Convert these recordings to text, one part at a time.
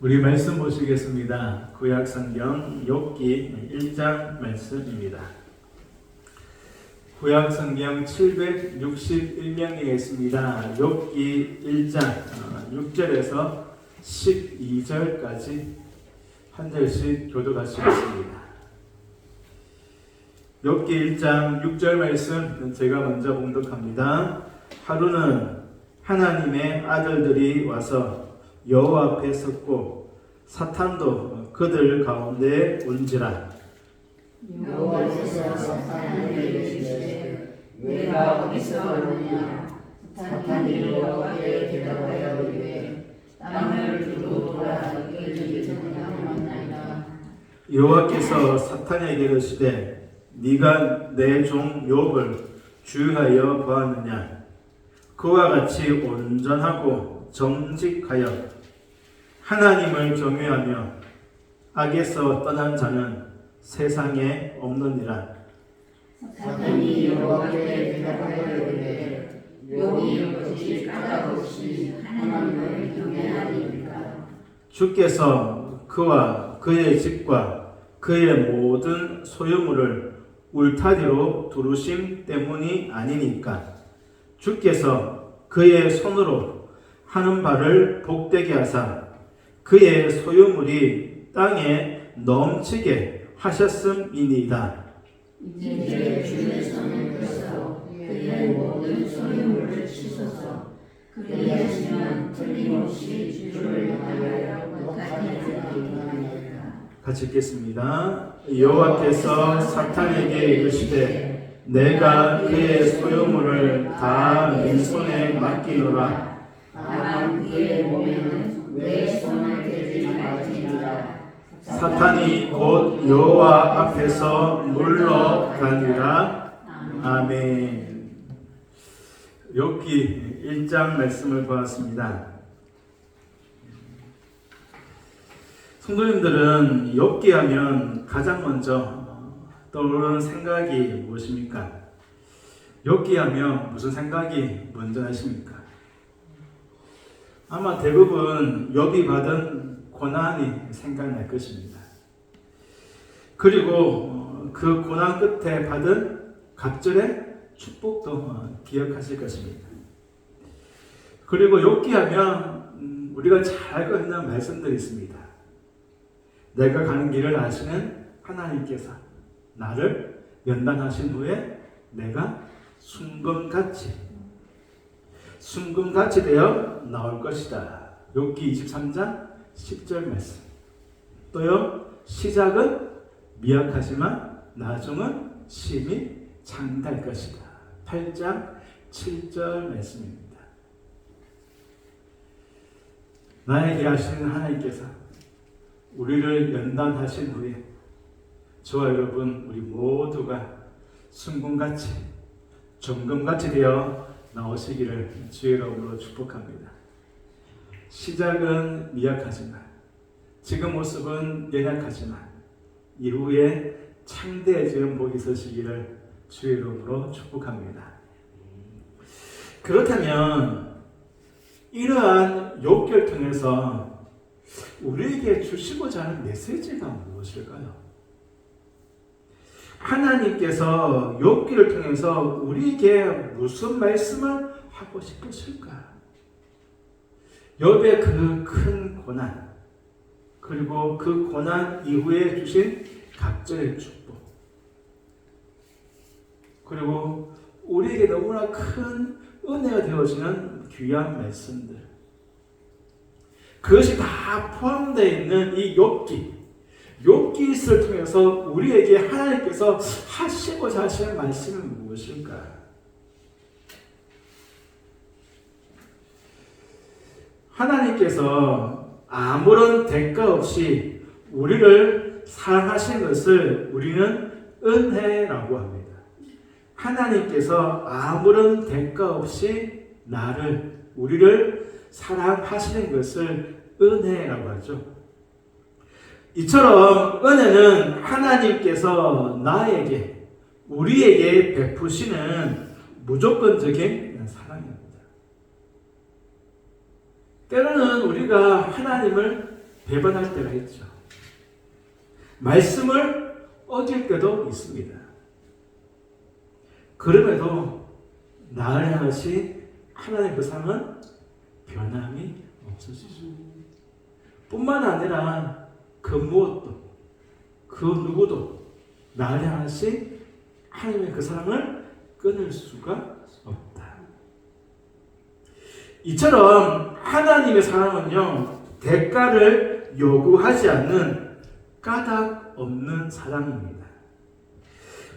우리 말씀 보시겠습니다. 구약성경 욥기 1장 말씀입니다. 구약성경 761명에 있습니다. 욥기 1장 6절에서 12절까지 한 절씩 교독하시겠습니다. 욥기 1장 6절 말씀 제가 먼저 봉독합니다. 하루는 하나님의 아들들이 와서 여호와 앞에 섰고 사탄도 그들 가운데 온지라. 여호와께서 사탄에게 이르시되 내가 어디서 왔느냐. 사탄이 여호와께 대답하여 이르되 땅을 두루 돌아 이끌기 전에 만나이다. 여호와께서 사탄에게 이르시되 네가 내 종 욥을 주의하여 보았느냐. 그와 같이 온전하고 정직하여 하나님을 경외하며 악에서 떠난 자는 세상에 없느니라. 사탄이 여호와께 대답하여 이르되 욥이 어찌 까닭없이 하나님을 경외하리이까. 주께서 그와 그의 집과 그의 모든 소유물을 울타리로 두르심 때문이 아니니까. 주께서 그의 손으로 하는 바를 복되게 하사 그의 소유물이 땅에 넘치게 하셨음이니이다. 이제 주의 손을 펴서 그의 모든 소유물을 치소서. 그리하시면 틀림없이 주를 향하여 못하게 하리이다. 같이 읽겠습니다. 여호와께서 사탄에게 이르시되 내가 그의 소유물을 다 네 손에 맡기노라. 다만 그의 몸에는 내 손을 대지 말지니라. 사탄이 곧 여호와 앞에서 물러가니라. 아멘. 욥기 1장 말씀을 보았습니다. 성도님들은 욥기 하면 가장 먼저 떠오르는 생각이 무엇입니까? 욥기 하면 무슨 생각이 먼저 나십니까? 아마 대부분 욥이 받은 고난이 생각날 것입니다. 그리고 그 고난 끝에 받은 갑절의 축복도 기억하실 것입니다. 그리고 욥기 하면 우리가 잘 알고 있는 말씀들이 있습니다. 내가 가는 길을 아시는 하나님께서 나를 연단하신 후에 내가 순금같이 되어 나올 것이다. 욥기 23장 10절 말씀. 또요, 시작은 미약하지만 나중은 심히 장달 것이다. 8장 7절 말씀입니다. 나에게 하시는 하나님께서 우리를 연단하신 후에 저와 여러분 우리 모두가 순금같이 정금같이 되어 나오시기를 주의 이름으로 축복합니다. 시작은 미약하지만 지금 모습은 연약하지만 이후에 창대해지는 복이 있으시기를 주의 이름으로 축복합니다. 그렇다면 이러한 욥기를 통해서 우리에게 주시고자 하는 메시지가 무엇일까요? 하나님께서 욥기를 통해서 우리에게 무슨 말씀을 하고 싶으실까? 욥의 그 큰 고난, 그리고 그 고난 이후에 주신 갑절의 축복, 그리고 우리에게 너무나 큰 은혜가 되어지는 귀한 말씀들, 그것이 다 포함되어 있는 이 욥기를 통해서 우리에게 하나님께서 하시고자 하시는 말씀은 무엇일까? 하나님께서 아무런 대가 없이 우리를 사랑하신 것을 우리는 은혜라고 합니다. 하나님께서 아무런 대가 없이 우리를 사랑하시는 것을 은혜라고 하죠. 이처럼 은혜는 하나님께서 우리에게 베푸시는 무조건적인 사랑입니다. 때로는 우리가 하나님을 배반할 때가 있죠. 말씀을 어길 때도 있습니다. 그럼에도 나를 향하신 하나님의 그 사랑은 변함이 없으시죠. 뿐만 아니라 그 무엇도 그 누구도 나를 향하신 하나님의 그 사랑을 끊을 수가 없다. 이처럼 하나님의 사랑은요, 대가를 요구하지 않는 까닭 없는 사랑입니다.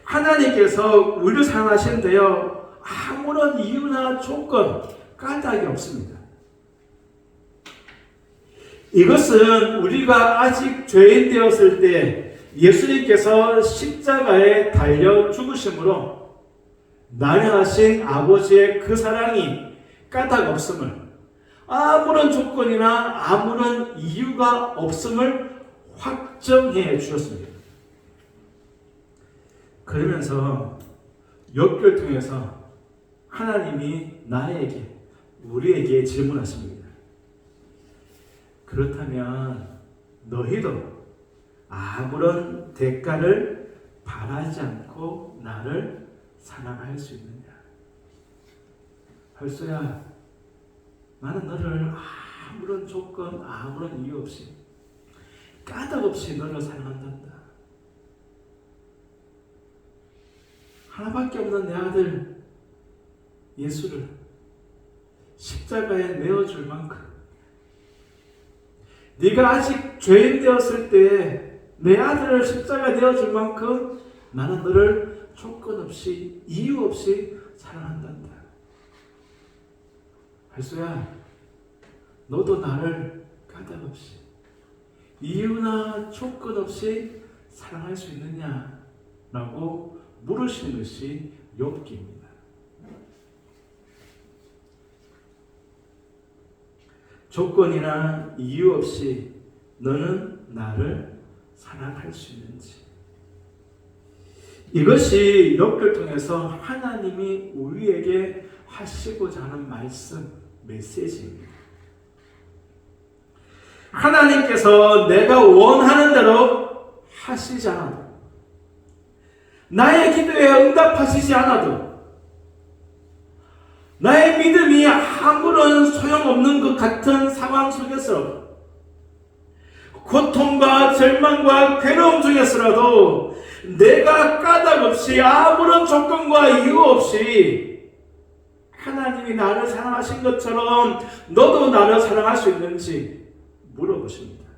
하나님께서 우리를 사랑하시는데요, 아무런 이유나 조건, 까닭이 없습니다. 이것은 우리가 아직 죄인 되었을 때 예수님께서 십자가에 달려 죽으심으로 나를 향하신 아버지의 그 사랑이 까닭 없음을, 아무런 조건이나 아무런 이유가 없음을 확정해 주셨습니다. 그러면서 욥기를 통해서 하나님이 나에게, 우리에게 질문하십니다. 그렇다면 너희도 아무런 대가를 바라지 않고 나를 사랑할 수 있느냐? 헐소야, 나는 너를 아무런 조건, 아무런 이유 없이, 까닭 없이 너를 사랑한단다. 하나밖에 없는 내 아들 예수를 십자가에 내어줄 만큼, 네가 아직 죄인 되었을 때 내 아들을 십자가에 내어줄 만큼 나는 너를 조건 없이, 이유 없이 사랑한단다. 할수야, 너도 나를 까닭 없이, 이유나 조건 없이 사랑할 수 있느냐? 라고 물으시는 것이 욥기입니다. 조건이나 이유 없이 너는 나를 사랑할 수 있는지, 이것이 욥기를 통해서 하나님이 우리에게 하시고자 하는 말씀, 메시지입니다. 하나님께서 내가 원하는 대로 하시지 않아도, 나의 기도에 응답하시지 않아도, 나의 믿음이 아무런 소용없는 것 같은 상황 속에서, 고통과 절망과 괴로움 중에서라도 내가 까닭 없이, 아무런 조건과 이유 없이 하나님이 나를 사랑하신 것처럼 너도 나를 사랑할 수 있는지 물어보십니다.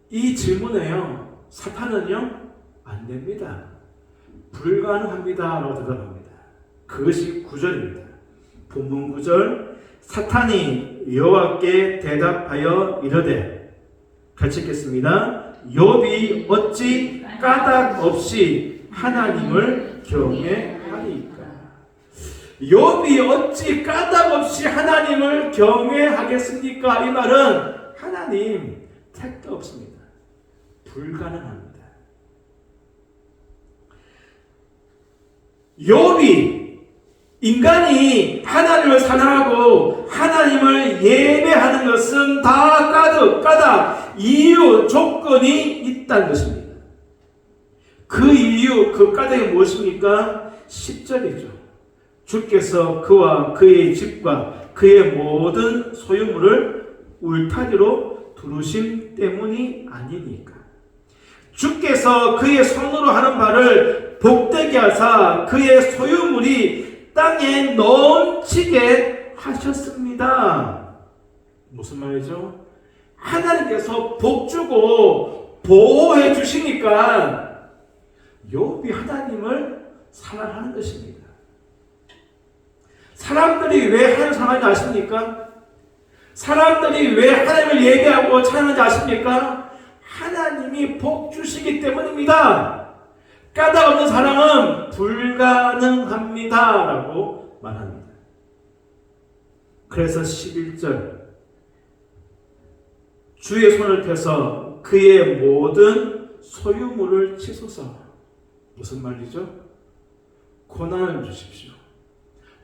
이 질문에요, 사탄은요, 안 됩니다, 불가능합니다 라고 대답합니다. 그것이 9절입니다. 본문 9절, 사탄이 여호와께 대답하여 이르되, 같이 읽겠습니다. 욥이 어찌 까닭 없이 하나님을 경외하리까? 욥이 어찌 까닭 없이 하나님을 경외하겠습니까? 이 말은 하나님 택도 없습니다. 불가능합니다. 욥이, 인간이 하나님을 사랑하고 하나님을 예배하는 것은 다 까닭, 이유, 조건이 있다는 것입니다. 그 이유, 그 까닭이 무엇입니까? 10절이죠. 주께서 그와 그의 집과 그의 모든 소유물을 울타리로 두르심 때문이 아니니까. 주께서 그의 손으로 하는 바를 복되게 하사 그의 소유물이 땅에 넘치게 하셨습니다. 무슨 말이죠? 하나님께서 복 주고 보호해 주시니까 욥이 하나님을 사랑하는 것입니다. 사람들이 왜 하나님을 사랑하는지 아십니까? 사람들이 왜 하나님을 예배하고 찬양하는지 아십니까? 하나님이 복 주시기 때문입니다. 까닭 없는 사랑은 불가능합니다 라고 말합니다. 그래서 11절, 주의 손을 펴서 그의 모든 소유물을 치소서. 무슨 말이죠? 고난을 주십시오.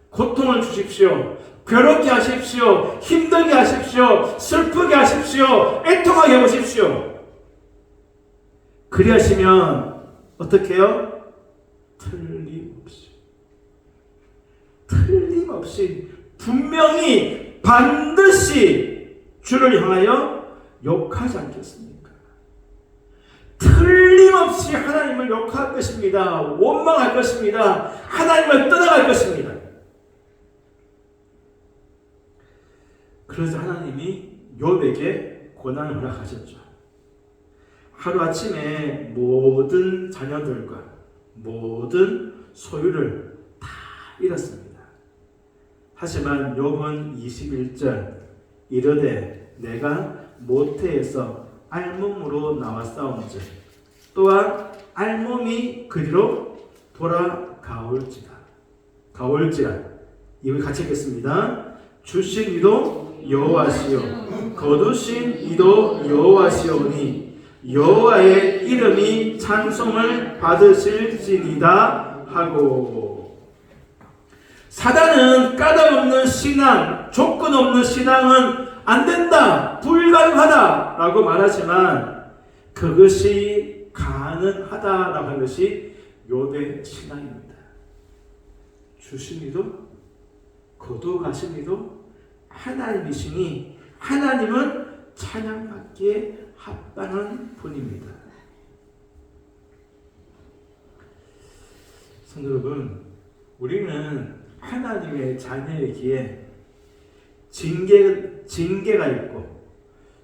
고통을 주십시오. 괴롭게 하십시오. 힘들게 하십시오. 슬프게 하십시오. 애통하게 해보십시오. 그리하시면 어떻게 해요? 틀림없이 분명히 반드시 주를 향하여 욕하지 않겠습니까? 틀림없이 하나님을 욕할 것입니다. 원망할 것입니다. 하나님을 떠나갈 것입니다. 그래서 하나님이 욥에게 고난을 허락하셨죠. 하루아침에 모든 자녀들과 모든 소유를 다 잃었습니다. 하지만 욥은 21절 이르되 내가 모태에서 알몸으로 나와 싸운즉 또한 알몸이 그리로 돌아가올지라. 이거 같이 읽겠습니다. 주신 이도 여호와시요 거두신 이도 여호와시오니 여호와의 이름이 찬송을 받으실지니다 하고. 사단은 까닭없는 신앙, 조건 없는 신앙은 안 된다, 불가능하다 라고 말하지만 그것이 가능하다라고 하는 것이 욥의 신앙입니다. 주신 이도 거두가신 이도 하나님이시니 하나님은 찬양받기에 합당한 분입니다. 성도 여러분, 우리는 하나님의 자녀이기에 징계가 있고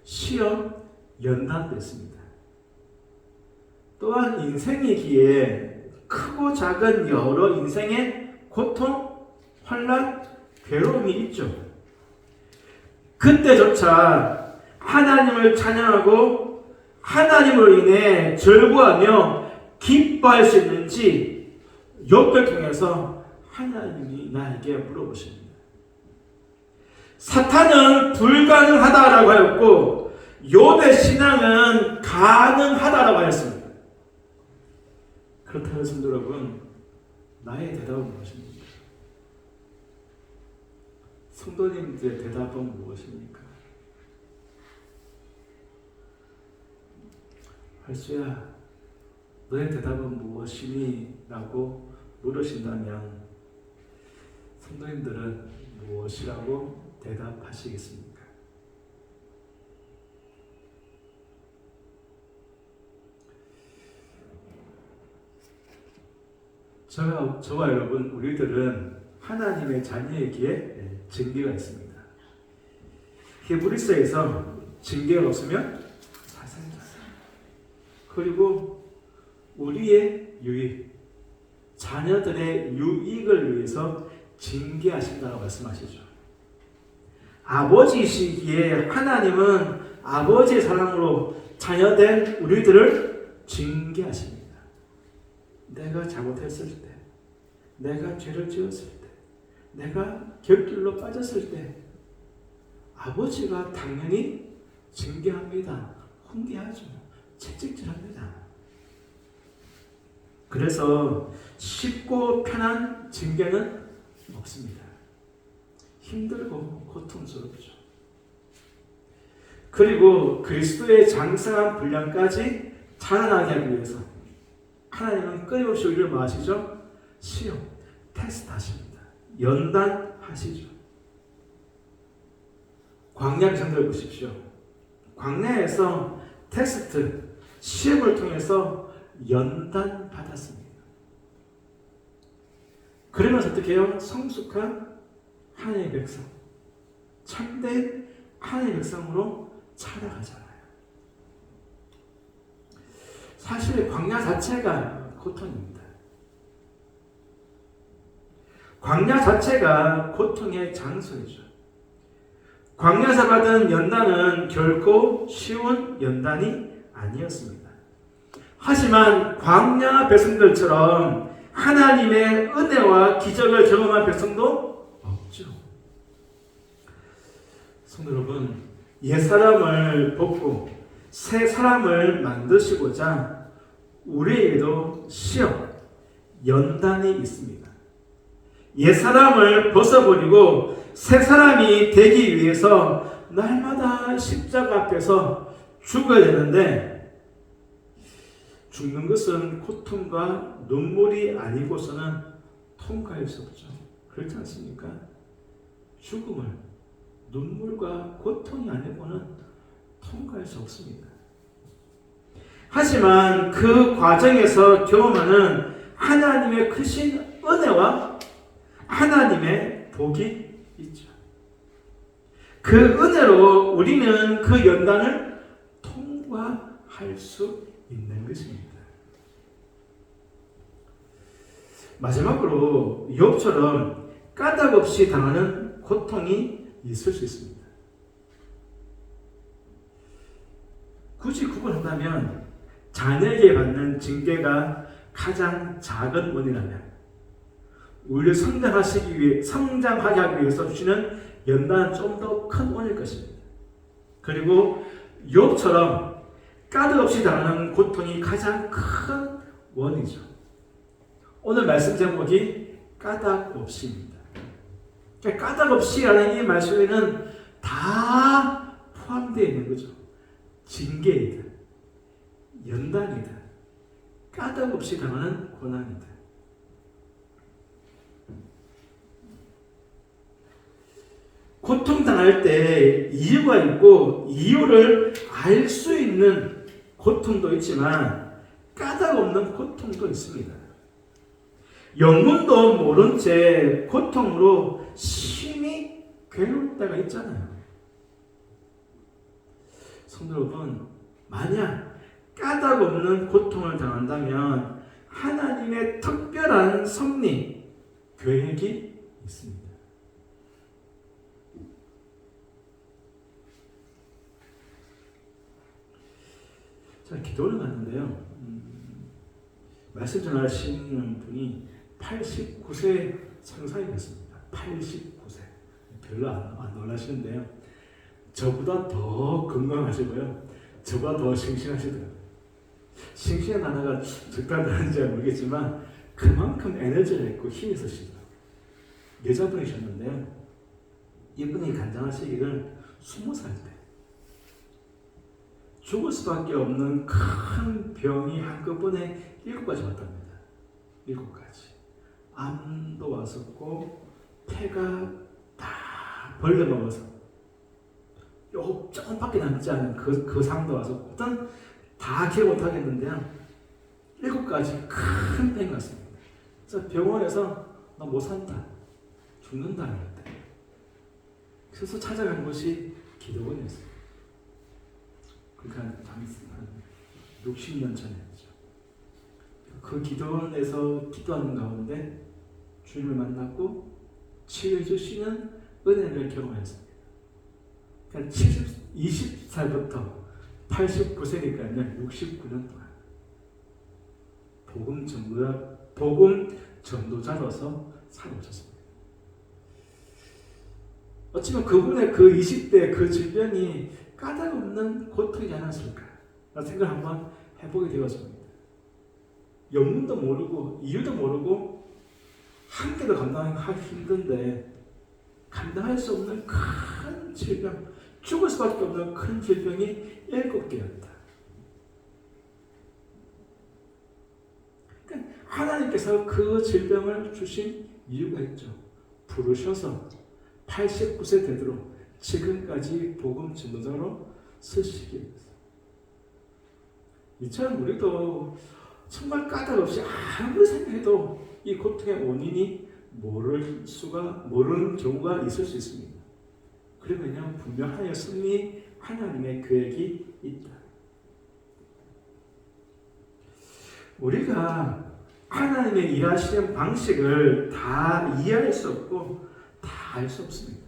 시험, 연단도 있습니다. 또한 인생이기에 크고 작은 여러 인생의 고통, 환난, 괴로움이 있죠. 그때조차 하나님을 찬양하고 하나님으로 인해 절구하며 기뻐할 수 있는지 욥을 통해서 하나님이 나에게 물어보십니다. 사탄은 불가능하다라고 하였고 욥의 신앙은 가능하다라고 하였습니다. 그렇다면 성도 여러분, 나의 대답은 무엇입니까? 성도님들의 대답은 무엇입니까? 할수야, 너의 대답은 무엇이니? 라고 물으신다면 성도님들은 무엇이라고 대답하시겠습니까? 저와 여러분, 우리들은 하나님의 자녀이기에 징계가 있습니다. 히브리서에서 징계가 없으면 사상이다. 그리고 우리의 유익, 자녀들의 유익을 위해서 징계하신다고 말씀하시죠. 아버지이시기에 하나님은 아버지의 사랑으로 자녀된 우리들을 징계하십니다. 내가 잘못했을 때, 내가 죄를 지었을 때, 내가 곁길로 빠졌을 때 아버지가 당연히 징계합니다. 훈계하죠. 채찍질합니다. 그래서 쉽고 편한 징계는 없습니다. 힘들고 고통스럽죠. 그리고 그리스도의 장성한 분량까지 자라나게 하기 위해서 하나님은 끊임없이 우리를 뭐 하시죠? 시험, 테스트 하십니다. 연단하시죠. 광야를 생각해 보십시오. 광야에서 테스트, 시험을 통해서 연단받았습니다. 그러면서 어떻게 해요? 성숙한 하나님의 백성, 참된 하나님의 백성으로 살아가잖아요. 사실 광야 자체가 고통입니다. 광야 자체가 고통의 장소이죠. 광야에서 받은 연단은 결코 쉬운 연단이 아니었습니다. 하지만 광야 백성들처럼 하나님의 은혜와 기적을 경험한 백성도 없죠. 성도 여러분, 옛사람을 벗고 새 사람을 만드시고자 우리에게도 시험, 연단이 있습니다. 옛사람을 벗어버리고 새 사람이 되기 위해서 날마다 십자가 앞에서 죽어야 되는데, 죽는 것은 고통과 눈물이 아니고서는 통과할 수 없죠. 그렇지 않습니까? 죽음을 눈물과 고통이 아니고는 통과할 수 없습니다. 하지만 그 과정에서 경험하는 하나님의 크신 은혜와 하나님의 복이 있죠. 그 은혜로 우리는 그 연단을 통과할 수 있는 것입니다. 마지막으로 욥처럼 까닭 없이 당하는 고통이 있을 수 있습니다. 굳이 구분한다면 자녀에게 받는 징계가 가장 작은 원이라면 우리를 성장하게 하기 위해서 주시는 연단은 좀 더 큰 원일 것입니다. 그리고 욥처럼 까닭 없이 당하는 고통이 가장 큰 원이죠. 오늘 말씀 제목이 까닭 없이입니다. 까닭 없이라는 이 말씀에는 다 포함되어 있는 거죠. 징계이다, 연단이다, 까닭 없이 당하는 고난이다. 고통당할 때 이유가 있고 이유를 알 수 있는 고통도 있지만 까닭 없는 고통도 있습니다. 영문도 모른 채 고통으로 심히 괴로울 때가 있잖아요. 성도 여러분, 만약 까닭 없는 고통을 당한다면 하나님의 특별한 섭리, 계획이 있습니다. 자, 기도를 하는데요. 말씀 전하시는 분이 89세 성사이셨습니다. 89세. 별로 안 놀라시는데요. 저보다 더 건강하시고요. 저보다 더 싱싱하시더라고요. 싱싱한 단어가 적당한지 모르겠지만 그만큼 에너지가 있고 힘이 있으시더라고요. 여자분이셨는데요. 이분이 간장하시기를 20살 때 죽을 수밖에 없는 큰 병이 한꺼번에 7가지 왔답니다. 7가지. 암도 왔었고 폐가 다 벌레먹어서 조금밖에 남지 않은 그 상도 왔었고 일단 다 기억 못하겠는데요. 7가지 큰 병이 왔습니다. 그래서 병원에서 너 못 산다, 죽는다 그랬대. 그래서 찾아간 곳이 기도원이었어요. 그러니까 한 60년 전이었죠. 그 기도원에서 기도하는 가운데 주님을 만났고 치유해 주시는 은혜를 경험했습니다. 그러니까 20살부터 89세니까요. 69년 동안 복음 전도자로서 살아오셨습니다. 어찌면 그분의 그 20대 그 질병이 까닭 없는 고통이지 않았을까? 라는 생각을 한번 해보게 되었습니다. 영문도 모르고 이유도 모르고 한 개도 감당하기 힘든데 감당할 수 없는 큰 질병, 죽을 수밖에 없는 큰 질병이 7개였다. 그러니까 하나님께서 그 질병을 주신 이유가 있죠. 부르셔서 89세 되도록 지금까지 복음 전도자로 쓰시기 위해서. 이처럼 우리도 정말 까닭 없이 아무리 생각해도 이 고통의 원인이 모르는 경우가 있을 수 있습니다. 그러면요, 분명하여 승리 하나님의 계획이 있다. 우리가 하나님의 일하시는 방식을 다 이해할 수 없고 다 알 수 없습니다.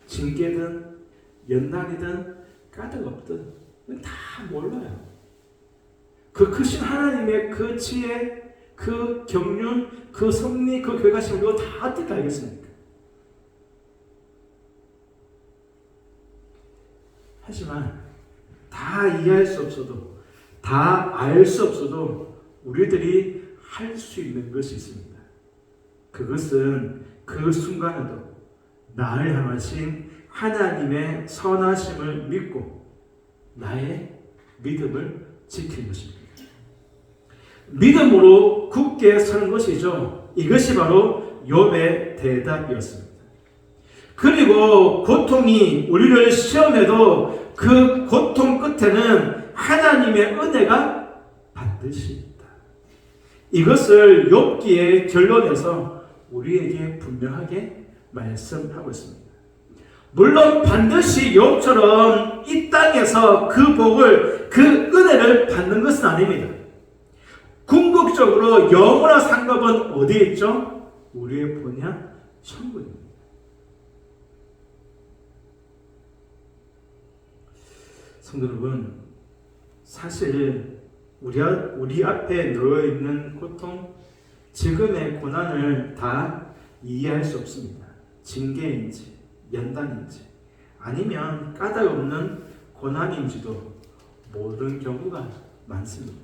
징계든 연단이든 까닭 없든 다 몰라요. 그 크신 하나님의 그 지혜, 그 경륜, 그 섭리, 그 결과심을 이거 다 어떻게 알겠습니까? 하지만 다 이해할 수 없어도, 다 알 수 없어도 우리들이 할 수 있는 것이 있습니다. 그것은 그 순간에도 나를 향하신 하나님의 선하심을 믿고 나의 믿음을 지키는 것입니다. 믿음으로 굳게 서는 것이죠. 이것이 바로 욥의 대답이었습니다. 그리고 고통이 우리를 시험해도 그 고통 끝에는 하나님의 은혜가 반드시 있다. 이것을 욥기의 결론에서 우리에게 분명하게 말씀하고 있습니다. 물론 반드시 욥처럼 이 땅에서 그 복을, 그 은혜를 받는 것은 아닙니다. 궁극적으로 영원한 상급은 어디에 있죠? 우리의 본향 천국입니다. 성도 여러분, 사실 우리 앞에 놓여 있는 고통, 지금의 고난을 다 이해할 수 없습니다. 징계인지, 연단인지, 아니면 까닭 없는 고난인지도 모르는 경우가 많습니다.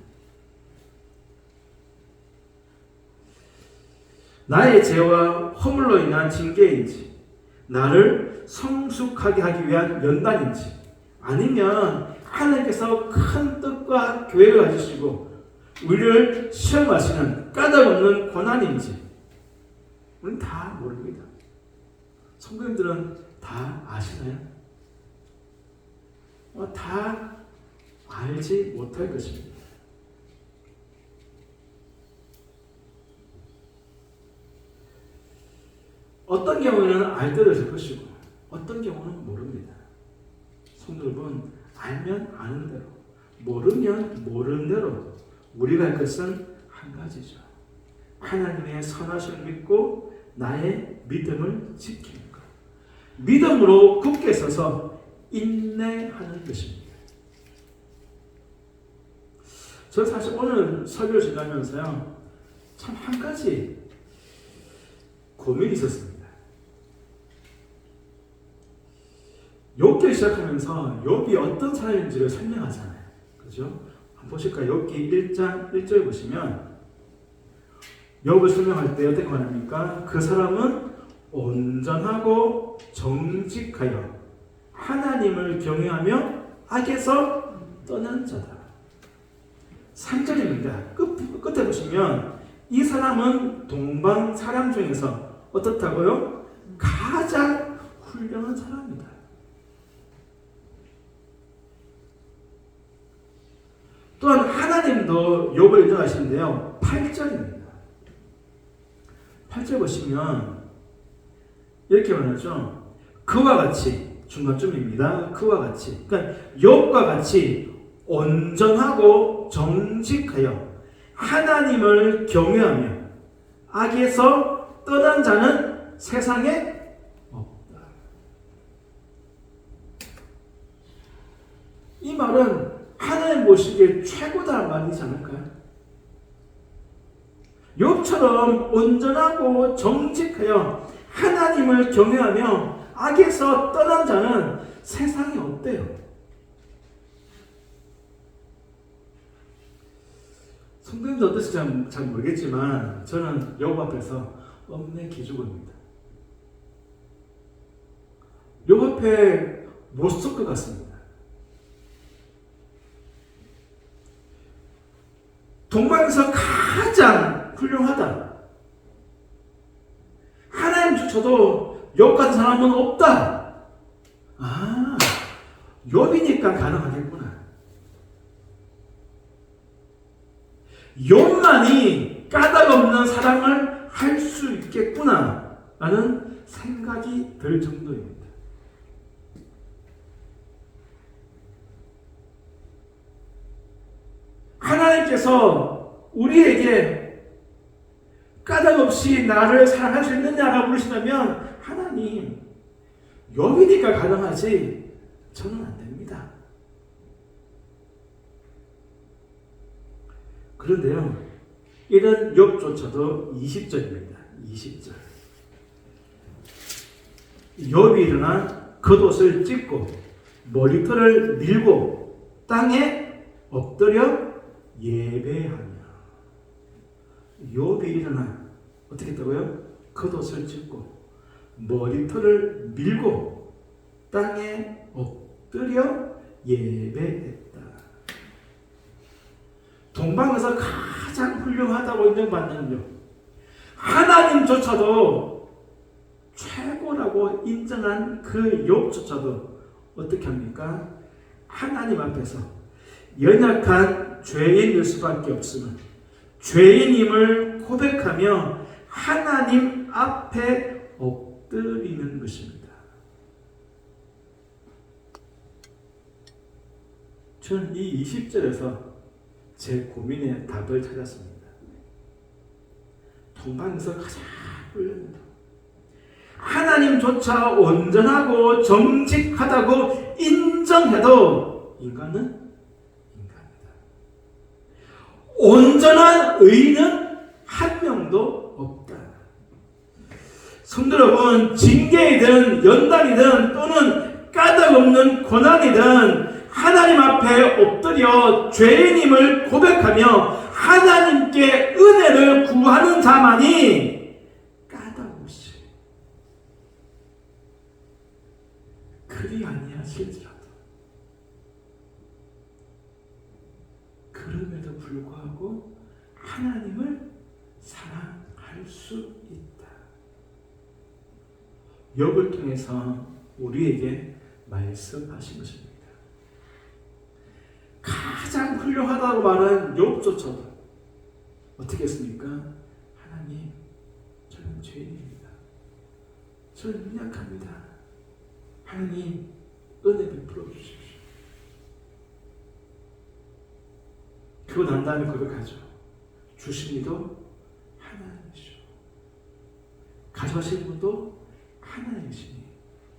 나의 죄와 허물로 인한 징계인지, 나를 성숙하게 하기 위한 연단인지, 아니면 하나님께서 큰 뜻과 계획을 가지시고 우리를 시험하시는 까닭 없는 고난인지 우리는 다 모릅니다. 성도님들은 다 아시나요? 다 알지 못할 것입니다. 어떤 경우에는 알더라질 것이고 어떤 경우는 모릅니다. 성도 여러분, 알면 아는 대로, 모르면 모르는 대로 우리가 할 것은 한 가지죠. 하나님의 선하심을 믿고 나의 믿음을 지키는 것. 믿음으로 굳게 서서 인내하는 것입니다. 저 사실 오늘 설교를 지나면서요, 참 한 가지 고민이 있었습니다. 욥기 시작하면서 욥이 어떤 사람인지를 설명하잖아요. 그죠? 한번 보실까요? 욥기 1장 1절 보시면 욥을 설명할 때 어떻게 말합니까? 그 사람은 온전하고 정직하여 하나님을 경외하며 악에서 떠난 자다. 3절입니다. 끝에 보시면 이 사람은 동방 사람 중에서 어떻다고요? 가장 훌륭한 사람이다. 또한 하나님도 욥을 인정하시는데요. 8절입니다. 8절 보시면 이렇게 말하죠. 그와 같이, 중간쯤입니다. 그와 같이, 그러니까 욥과 같이 온전하고 정직하여 하나님을 경외하며 악에서 떠난 자는 세상에 없다. 이 말은 하나님 보시기에 최고다는 말이지 않을까요? 욥처럼 온전하고 정직하여 하나님을 경외하며 악에서 떠난 자는 세상에 없대요. 성도님도 어떠실지 잘 모르겠지만 저는 욥 앞에서 엄내 기죽습니다. 욥 앞에 못 설 것 같습니다. 동방에서 가장 훌륭하다. 하나님조차도 욥 같은 사람은 없다. 아, 욥이니까 가능하겠구나. 욥만이 까닭 없는 사랑을 할 수 있겠구나 라는 생각이 들 정도입니다. 하나님께서 우리에게 까닭 없이 나를 사랑할 수 있느냐라고 물으신다면 하나님, 욥이니까 가능하지 저는 안 됩니다. 그런데요, 이런 욥조차도 20절입니다. 20절. 욥이 일어나 겉옷을 찢고 머리털을 밀고 땅에 엎드려 예배하며. 욥이 일어나 어떻게 했다고요? 겉옷을 찢고 머리털을 밀고 땅에 엎드려 예배했다. 동방에서 가장 훌륭하다고 인정받는요, 하나님조차도 최고라고 인정한 그 욥조차도 어떻게 합니까? 하나님 앞에서 연약한 죄인일 수밖에 없음을, 죄인임을 고백하며 하나님 앞에 엎드리는 것입니다. 저는 이 20절에서 제 고민의 답을 찾았습니다. 동방에서 가장 훌륭하다, 하나님조차 온전하고 정직하다고 인정해도 인간은 인간이다. 온전한 의인은 한 명도 없다. 성도 여러분, 징계이든 연단이든 또는 까닭없는 고난이든 하나님 앞에 엎드려 죄인임을 고백하며 하나님께 은혜를 구하는 자만이 까닭없이, 그리 아니하실지라도 그럼에도 불구하고 하나님을 사랑할 수 있다. 욥을 통해서 우리에게 말씀하신 것입니다. 가장 훌륭하다고 말한 욥조차도 어떻게 했습니까? 하나님, 저는 죄인입니다. 저는 연약합니다. 하나님, 은혜 베풀어 주십시오. 그러고 난 다음에 고백하죠. 주신 이도 하나님이시오. 가져가신 분도 하나님이시니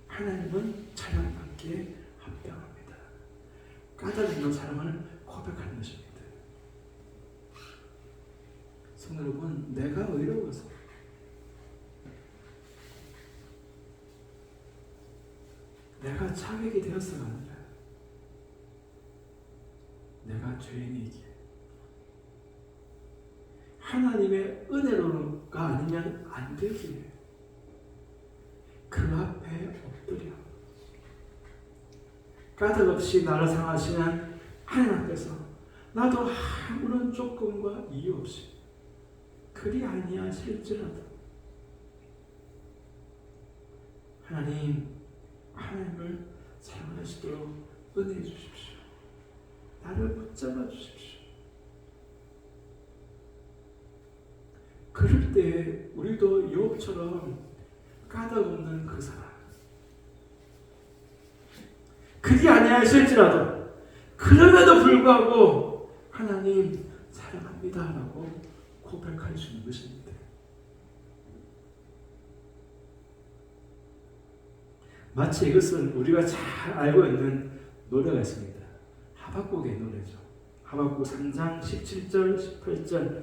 하나님은 찬양받기에 합당합니다. 까닭 있는 사랑을 고백하는 것입니다. 성도 여러분, 내가 의로워서, 내가 자격이 되어서가 아니라 내가 죄인이기에 하나님의 은혜로가 아니면 안 되기에 그 앞에 엎드려 까닭없이 나를 사랑하시는 하나님 앞에서 나도 아무런 조건과 이유 없이 그리 아니하실지라도 하나님을 사랑하시도록 은혜해 주십시오. 나를 붙잡아 주십시오. 그럴 때 우리도 욥처럼 까닭없는 그 사랑, 그리 아니하실지라도 그럼에도 불구하고 하나님 사랑합니다라고 고백할 수 있는 것입니다. 마치 이것은 우리가 잘 알고 있는 노래가 있습니다. 하박국의 노래죠. 하박국 3장 17절 18절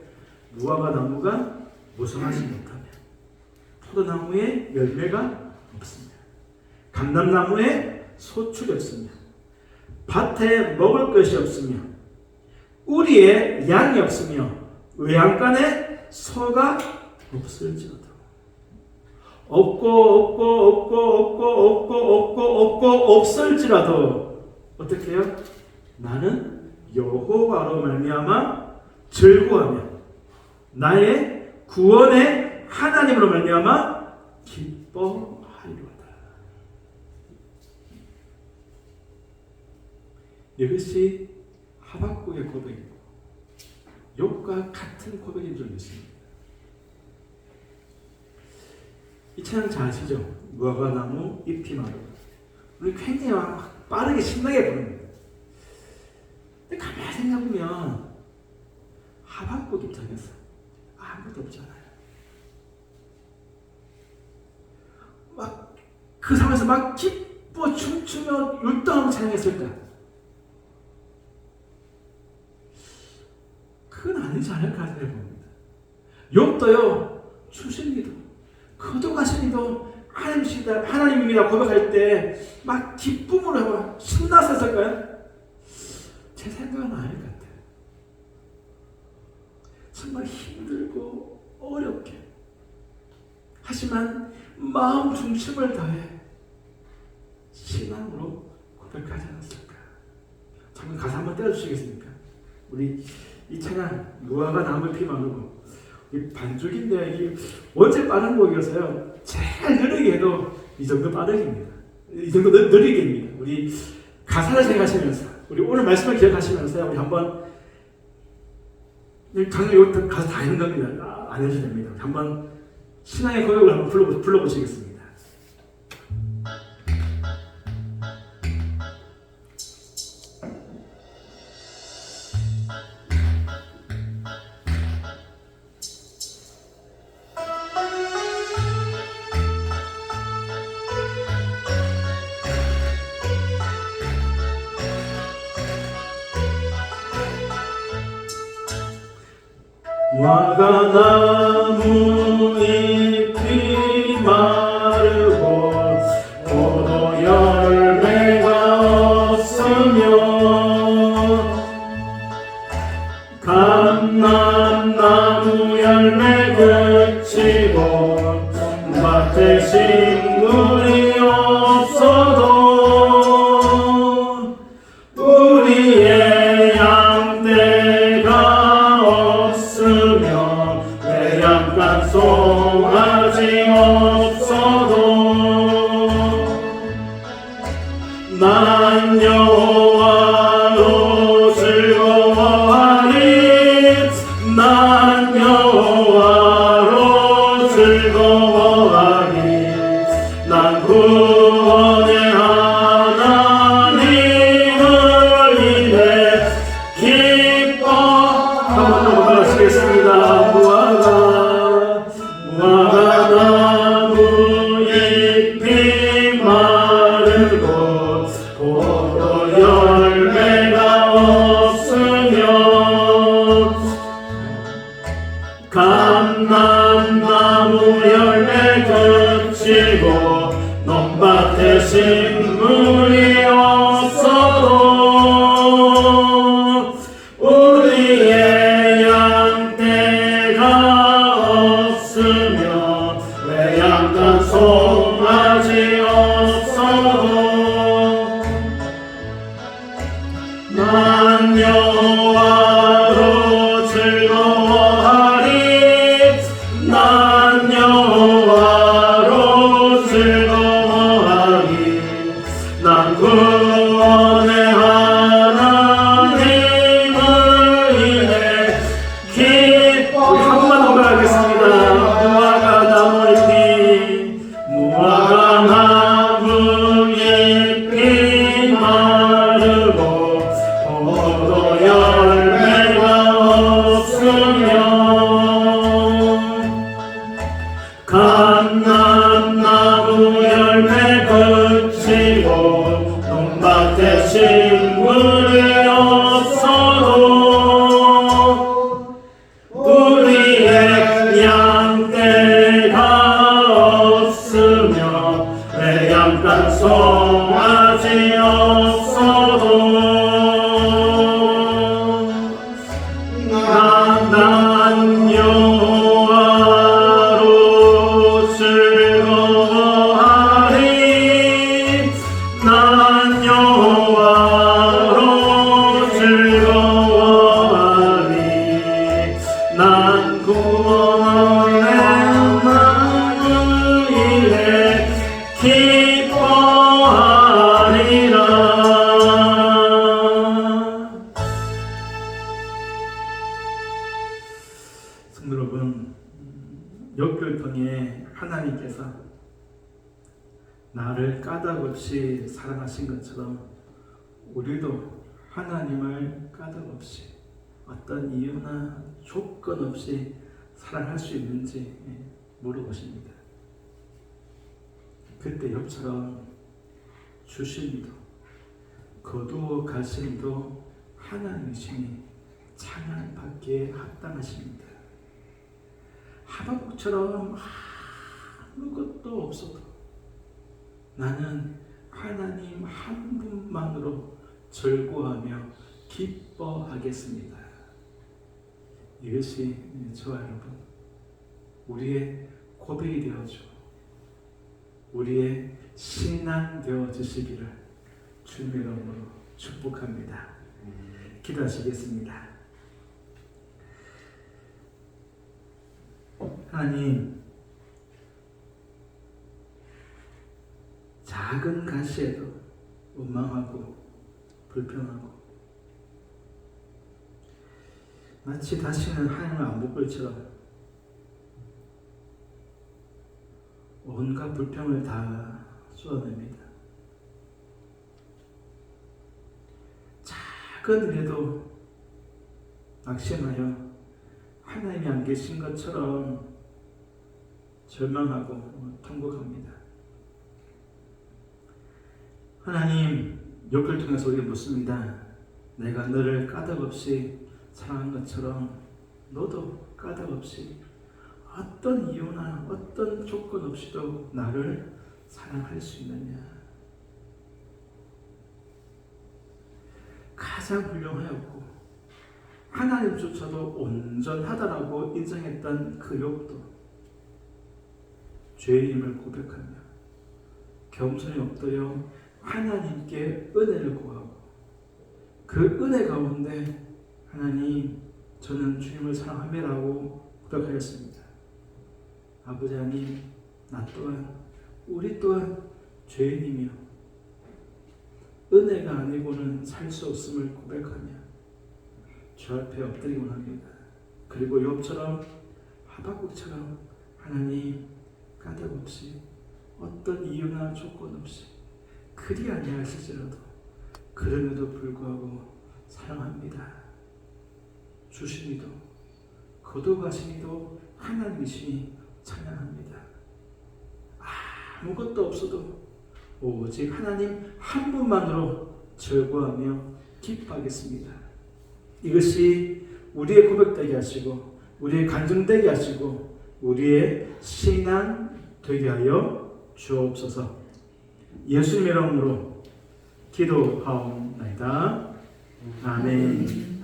무화과 나무가 무성하지 못하며 포도나무에 열매가 없으며 감람나무에 소출이 없으며 밭에 먹을 것이 없으며 우리에 양이 없으며 외양간에 소가 없을지어다. 없고 없을지라도 어떻게 해요? 나는 여호와로 말미암아 즐거워하며 나의 구원의 하나님으로 말미암아 기뻐하리로다. 이것이 하박국의 고백이고 욥과 같은 고백인 줄 믿습니다. 이 찬양 잘 아시죠? 무화과나무 잎이 마르고, 우리 굉장히 막 빠르게 신나게 부릅니다. 근데 가만히 생각해보면 하박국 입장에서 아무것도 없잖아요. 막 그 상황에서 막 기뻐 춤추며 율동하고 찬양했을까? 그건 아니지 않을까 생각해봅니다. 욥도요, 주신이도 거듭하시니도 하나님입니다 고백할 때 막 기쁨으로 하고 신나서 했을까요? 제 생각은 아닐 것 같아요. 정말 힘들고 어렵게 하지만 마음 중심을 다해 신앙으로 고백하지 않았을까? 잠깐 가사 한번 떼어주시겠습니까? 우리 이 찬양 무화과 나무 피 마르고 이 반죽인데 이 원체 빠른 곡이어서요 제일 느리게 해도 이 정도 빠르기입니다. 이 정도 느리게입니다. 우리 가사를 생각하시면서 우리 오늘 말씀을 기억하시면서 우리 한번 당연히 이거 가사 다 있는 겁니다. 안 해도 됩니다. 한번 신앙의 고백을 한번 불러보시겠습니다. 무화과나무 잎이 마르고 포도 열매가 없으며 감람나무 열매 그치고 밭에 식물이 없어도 우리의 양떼가 없으며 외양간 송아지 없어도 난 여호와로 즐거워하리 난 여호와로 즐거워하리 난 구원의 하나님을 인해 기뻐 한번 더 하시겠습니다. 무화과나무 잎이 마르고 포도 열매가 없으며 감람나무 열매 그치고 논밭에 식물이 없어도 우리의 양떼가 없으며 외양간 송아지 없어도 난 여호와로 즐거워하리 난 여호와로 즐거워하리 난 구원의 하나님을 인해 기뻐 우리 한 번만 고백하겠습니다. 무화과나무 잎이 마르고 포도 열매가 없으며 감람나무 열매 그치고 논밭에 식물이 없어도 우리의 양떼가 없으며 외양간 송아지 없어도 난 여호와로 즐거워하리 난 여호와로 즐거워하리 난 구원의 하나님을 인해 기뻐하리라. 성도 여러분, 역교를 통해 하나님께서 나를 까닭없이 사랑하신 것처럼 우리도 하나님을 까닭없이 어떤 이유나 조건 없이 사랑할 수 있는지 물어보십니다. 그때 욥처럼 주심도 거두어 가심도 하나님이시니 찬양받기에 합당하십니다. 하박국처럼 아무것도 없어도 나는 하나님 한 분만으로 절구하며 기뻐하겠습니다. 이것이 저와 여러분 우리의 고백이 되어주고 우리의 신앙 되어 주시기를 주님의 이름으로 축복합니다. 기도하시겠습니다. 하나님, 작은 가시에도 원망하고 불평하고 마치 다시는 하나님을 안 볼 것처럼 온갖 불평을 다 쏟아냅니다. 작은 일에도 낙심하여 하나님이 안 계신 것처럼 절망하고 통곡합니다. 하나님, 욥을 통해서 우리가 묻습니다. 내가 너를 까닭없이 사랑한 것처럼 너도 까닭없이 어떤 이유나 어떤 조건 없이도 나를 사랑할 수 있느냐. 가장 훌륭하였고 하나님조차도 온전하다라고 인정했던 그 욥도 죄인임을 고백하며 겸손히 엎드려 하나님께 은혜를 구하고 그 은혜 가운데 하나님, 저는 주님을 사랑합니다라고 고백하였습니다. 아버지 하나님, 나 또한 우리 또한 죄인이며 은혜가 아니고는 살 수 없음을 고백하며 주 앞에 엎드리곤 합니다. 그리고 욥처럼 하박국처럼 하나님, 까닭 없이 어떤 이유나 조건 없이 그리 아니하실지라도 그럼에도 불구하고 사랑합니다. 주시니도 거듭하시니도 하나님이시니 찬양합니다. 아무것도 없어도 오직 하나님 한 분만으로 절구하며 기뻐하겠습니다. 이것이 우리의 고백되게 하시고 우리의 간증되게 하시고 우리의 신앙 되게 하여 주옵소서. 예수님의 이름으로 기도하옵나이다. 아멘.